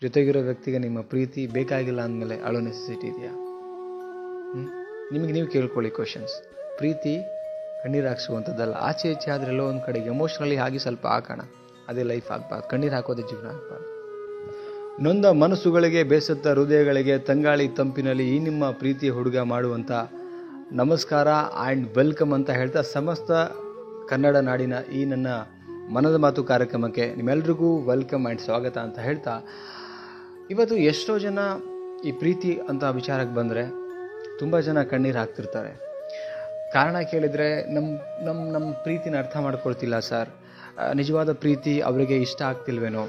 ಜೊತೆಗಿರೋ ವ್ಯಕ್ತಿಗೆ ನಿಮ್ಮ ಪ್ರೀತಿ ಬೇಕಾಗಿಲ್ಲ ಅಂದಮೇಲೆ ಅಳೋ ನೆಸೆಸಿಟಿ ಇದೆಯಾ? ನಿಮಗೆ ನೀವು ಕೇಳ್ಕೊಳ್ಳಿ ಕ್ವಶನ್ಸ್. ಪ್ರೀತಿ ಕಣ್ಣೀರು ಹಾಕ್ಸುವಂಥದ್ದಲ್ಲ. ಆಚೆ ಈಚೆ ಆದರೆ ಎಲ್ಲೋ ಒಂದು ಕಡೆಗೆ ಎಮೋಷ್ನಲಿ ಆಗಿ ಸ್ವಲ್ಪ ಹಾಕೋಣ, ಅದೇ ಲೈಫ್ ಆಗಬಾರ್ದು. ಕಣ್ಣೀರು ಹಾಕೋದೇ ಜೀವನ ಆಗಬಾರ್ದು. ನೊಂದ ಮನಸ್ಸುಗಳಿಗೆ, ಬೇಸತ್ತ ಹೃದಯಗಳಿಗೆ ತಂಗಾಳಿ ತಂಪಿನಲ್ಲಿ ಈ ನಿಮ್ಮ ಪ್ರೀತಿಯ ಹುಡುಗ ಮಾಡುವಂಥ ನಮಸ್ಕಾರ ಆ್ಯಂಡ್ ವೆಲ್ಕಮ್ ಅಂತ ಹೇಳ್ತಾ, ಸಮಸ್ತ ಕನ್ನಡ ನಾಡಿನ ಈ ನನ್ನ ಮನದ ಮಾತು ಕಾರ್ಯಕ್ರಮಕ್ಕೆ ನಿಮ್ಮೆಲ್ರಿಗೂ ವೆಲ್ಕಮ್ ಆ್ಯಂಡ್ ಸ್ವಾಗತ ಅಂತ ಹೇಳ್ತಾ, ಇವತ್ತು ಎಷ್ಟೋ ಜನ ಈ ಪ್ರೀತಿ ಅಂತ ವಿಚಾರಕ್ಕೆ ಬಂದರೆ ತುಂಬ ಜನ ಕಣ್ಣೀರು ಹಾಕ್ತಿರ್ತಾರೆ. ಕಾರಣ ಕೇಳಿದರೆ ನಮ್ಮ ಪ್ರೀತಿನ ಅರ್ಥ ಮಾಡ್ಕೊಳ್ತಿಲ್ಲ ಸರ್, ನಿಜವಾದ ಪ್ರೀತಿ ಅವರಿಗೆ ಇಷ್ಟ ಆಗ್ತಿಲ್ವೇನೋ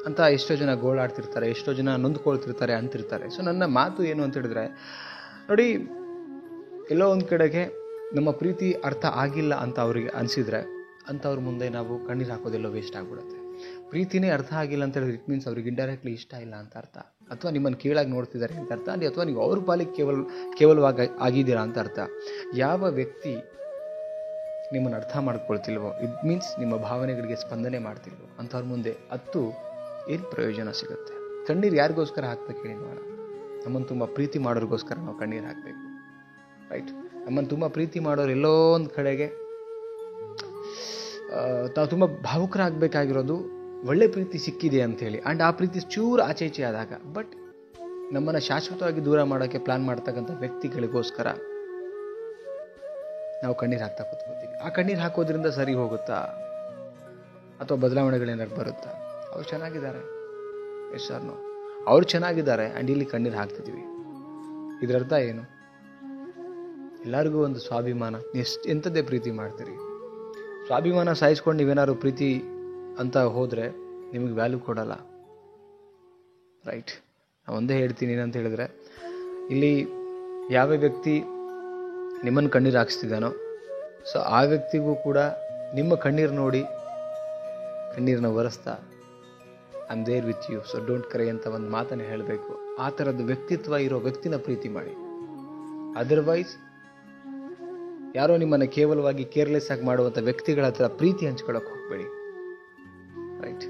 ಅಂತ ಎಷ್ಟೋ ಜನ ಗೋಳಾಡ್ತಿರ್ತಾರೆ, ಎಷ್ಟೋ ಜನ ನೊಂದ್ಕೊಳ್ತಿರ್ತಾರೆ ಅಂತಿರ್ತಾರೆ. ಸೊ ನನ್ನ ಮಾತು ಏನು ಅಂತ ಹೇಳಿದ್ರೆ, ನೋಡಿ, ಎಲ್ಲೋ ಒಂದು ಕಡೆಗೆ ನಮ್ಮ ಪ್ರೀತಿ ಅರ್ಥ ಆಗಿಲ್ಲ ಅಂತ ಅವರಿಗೆ ಅನಿಸಿದರೆ ಅಂಥವ್ರ ಮುಂದೆ ನಾವು ಕಣ್ಣೀರು ಹಾಕೋದೆಲ್ಲೋ ವೇಸ್ಟ್ ಆಗಿಬಿಡುತ್ತೆ. ಪ್ರೀತಿನೇ ಅರ್ಥ ಆಗಿಲ್ಲ ಅಂತ ಹೇಳಿದ್ರೆ ಇಟ್ ಮೀನ್ಸ್ ಅವ್ರಿಗೆ ಇಂಡೈರೆಕ್ಟ್ಲಿ ಇಷ್ಟ ಇಲ್ಲ ಅಂತ ಅರ್ಥ, ಅಥವಾ ನಿಮ್ಮನ್ನು ಕೀಳಾಗಿ ನೋಡ್ತಿದ್ದಾರೆ ಅಂತ ಅರ್ಥ, ಅಥವಾ ನೀವು ಅವ್ರ ಪಾಲಿಗೆ ಕೇವಲವಾಗಿ ಆಗಿದ್ದೀರಾ ಅಂತ ಅರ್ಥ. ಯಾವ ವ್ಯಕ್ತಿ ನಿಮ್ಮನ್ನು ಅರ್ಥ ಮಾಡ್ಕೊಳ್ತಿಲ್ವೋ, ಇಟ್ ಮೀನ್ಸ್ ನಿಮ್ಮ ಭಾವನೆಗಳಿಗೆ ಸ್ಪಂದನೆ ಮಾಡ್ತಿಲ್ವೋ ಅಂಥವ್ರ ಮುಂದೆ ಏನು ಪ್ರಯೋಜನ ಸಿಗುತ್ತೆ? ಕಣ್ಣೀರು ಯಾರಿಗೋಸ್ಕರ ಹಾಕ್ಬೇಕು ಹೇಳಿ ನೋಡೋಣ? ನಮ್ಮನ್ನು ತುಂಬ ಪ್ರೀತಿ ಮಾಡೋರಿಗೋಸ್ಕರ ನಾವು ಕಣ್ಣೀರು ಹಾಕಬೇಕು, ರೈಟ್? ನಮ್ಮನ್ನು ತುಂಬ ಪ್ರೀತಿ ಮಾಡೋರು ಎಲ್ಲೋ ಒಂದು ಕಡೆಗೆ ತಾವು ತುಂಬ ಭಾವುಕರಾಗಬೇಕಾಗಿರೋದು ಒಳ್ಳೆ ಪ್ರೀತಿ ಸಿಕ್ಕಿದೆ ಅಂಥೇಳಿ, ಆ್ಯಂಡ್ ಆ ಪ್ರೀತಿ ಚೂರು ಆಚೆ ಈಚೆ ಆದಾಗ. ಬಟ್ ನಮ್ಮನ್ನು ಶಾಶ್ವತವಾಗಿ ದೂರ ಮಾಡೋಕ್ಕೆ ಪ್ಲ್ಯಾನ್ ಮಾಡ್ತಕ್ಕಂಥ ವ್ಯಕ್ತಿಗಳಿಗೋಸ್ಕರ ನಾವು ಕಣ್ಣೀರು ಹಾಕ್ತಾ ಕೂತ್ಕೋತೀವಿ. ಆ ಕಣ್ಣೀರು ಹಾಕೋದ್ರಿಂದ ಸರಿ ಹೋಗುತ್ತಾ ಅಥವಾ ಬದಲಾವಣೆಗಳೇನಾದ್ರು ಬರುತ್ತಾ? ಅವ್ರು ಚೆನ್ನಾಗಿದ್ದಾರೆ, ಎಸ್ ಸರ್ ನೋ, ಅವ್ರು ಚೆನ್ನಾಗಿದ್ದಾರೆ ಆ್ಯಂಡ್ ಇಲ್ಲಿ ಕಣ್ಣೀರು ಹಾಕ್ತಿದ್ದೀವಿ. ಇದರರ್ಥ ಏನು? ಎಲ್ಲರಿಗೂ ಒಂದು ಸ್ವಾಭಿಮಾನ, ಎಂಥದ್ದೇ ಪ್ರೀತಿ ಮಾಡ್ತೀರಿ, ಸ್ವಾಭಿಮಾನ ಸಾಯಿಸ್ಕೊಂಡು ನೀವೇನಾದ್ರು ಪ್ರೀತಿ ಅಂತ ಹೋದರೆ ನಿಮಗೆ ವ್ಯಾಲ್ಯೂ ಕೊಡಲ್ಲ, ರೈಟ್? ನಾನು ಒಂದೇ ಹೇಳ್ತೀನಿ ಏನಂತ ಹೇಳಿದ್ರೆ, ಇಲ್ಲಿ ಯಾವ ವ್ಯಕ್ತಿ ನಿಮ್ಮನ್ನು ಕಣ್ಣೀರು ಹಾಕಿಸ್ತಿದ್ದಾನೋ, ಸೊ ಆ ವ್ಯಕ್ತಿಗೂ ಕೂಡ ನಿಮ್ಮ ಕಣ್ಣೀರು ನೋಡಿ ಕಣ್ಣೀರನ್ನ ಒರೆಸ್ತಾ I am there with you, so don't cry ಅಂತ ಒಂದು ಮಾತನ್ನು ಹೇಳಬೇಕು. ಆ ಥರದ್ದು ವ್ಯಕ್ತಿತ್ವ ಇರೋ ವ್ಯಕ್ತಿನ ಪ್ರೀತಿ ಮಾಡಿ. ಅದರ್ವೈಸ್ ಯಾರೋ ನಿಮ್ಮನ್ನು ಕೇವಲವಾಗಿ ಕೇರ್ಲೆಸ್ ಆಗಿ ಮಾಡುವಂಥ ವ್ಯಕ್ತಿಗಳ ಹತ್ರ ಪ್ರೀತಿ ಹಂಚ್ಕೊಳ್ಳೋಕೆ ಹೋಗಬೇಡಿ, ರೈಟ್?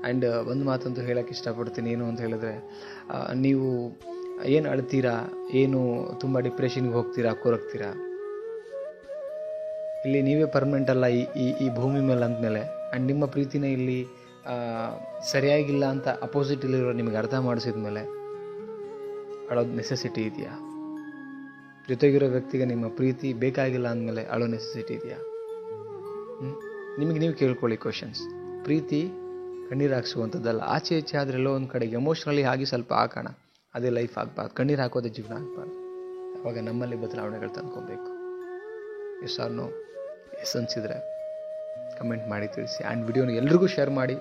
ಆ್ಯಂಡ್ ಒಂದು ಮಾತಂತೂ ಹೇಳೋಕ್ಕೆ ಇಷ್ಟಪಡ್ತೀನಿ, ಏನು ಅಂತ ಹೇಳಿದ್ರೆ, ನೀವು ಏನು ಅಳ್ತೀರಾ, ಏನು ತುಂಬ ಡಿಪ್ರೆಷನ್ಗೆ ಹೋಗ್ತೀರಾ, ಕೊರಗ್ತೀರಾ, ಇಲ್ಲಿ ನೀವೇ ಪರ್ಮನೆಂಟ್ ಅಲ್ಲ ಈ ಭೂಮಿ ಮೇಲೆ ಅಂದಮೇಲೆ, ಆ್ಯಂಡ್ ನಿಮ್ಮ ಪ್ರೀತಿನೇ ಇಲ್ಲಿ ಸರಿಯಾಗಿಲ್ಲ ಅಂತ ಅಪೋಸಿಟಲ್ಲಿರೋ ನಿಮಗೆ ಅರ್ಥ ಮಾಡಿಸಿದ ಮೇಲೆ ಅಳೋದು ನೆಸೆಸಿಟಿ ಇದೆಯಾ? ಜೊತೆಗಿರೋ ವ್ಯಕ್ತಿಗೆ ನಿಮ್ಮ ಪ್ರೀತಿ ಬೇಕಾಗಿಲ್ಲ ಅಂದಮೇಲೆ ಅಳೋ ನೆಸೆಸಿಟಿ ಇದೆಯಾ? ನಿಮಗೆ ನೀವು ಕೇಳ್ಕೊಳ್ಳಿ ಕ್ವಶನ್ಸ್. ಪ್ರೀತಿ ಕಣ್ಣೀರು ಹಾಕ್ಸುವಂಥದ್ದಲ್ಲ. ಆಚೆ ಈಚೆ ಆದರೆ ಎಲ್ಲೋ ಒಂದು ಕಡೆಗೆ ಎಮೋಷ್ನಲಿ ಆಗಿ ಸ್ವಲ್ಪ ಹಾಕೋಣ, ಅದೇ ಲೈಫ್ ಆಗಬಾರ್ದು. ಕಣ್ಣೀರು ಹಾಕೋದೇ ಜೀವನ ಆಗಬಾರ್ದು. ಅವಾಗ ನಮ್ಮಲ್ಲಿ ಬದಲಾವಣೆಗಳು ತಂದ್ಕೊಬೇಕು. Yes or no? ಎಸ್ ಅನಿಸಿದರೆ ಕಮೆಂಟ್ ಮಾಡಿ ತಿಳಿಸಿ, ಆ್ಯಂಡ್ ವಿಡಿಯೋನ ಎಲ್ರಿಗೂ ಶೇರ್ ಮಾಡಿ.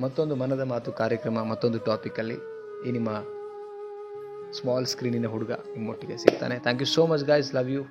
ಮತ್ತೊಂದು ಮನದ ಮಾತು ಕಾರ್ಯಕ್ರಮ, ಮತ್ತೊಂದು ಟಾಪಿಕಲ್ಲಿ ಈ ನಿಮ್ಮ ಸ್ಮಾಲ್ ಸ್ಕ್ರೀನಿನ ಹುಡುಗ ನಿಮ್ಮೊಟ್ಟಿಗೆ ಸಿಗ್ತಾನೆ. Thank you so much guys, love you.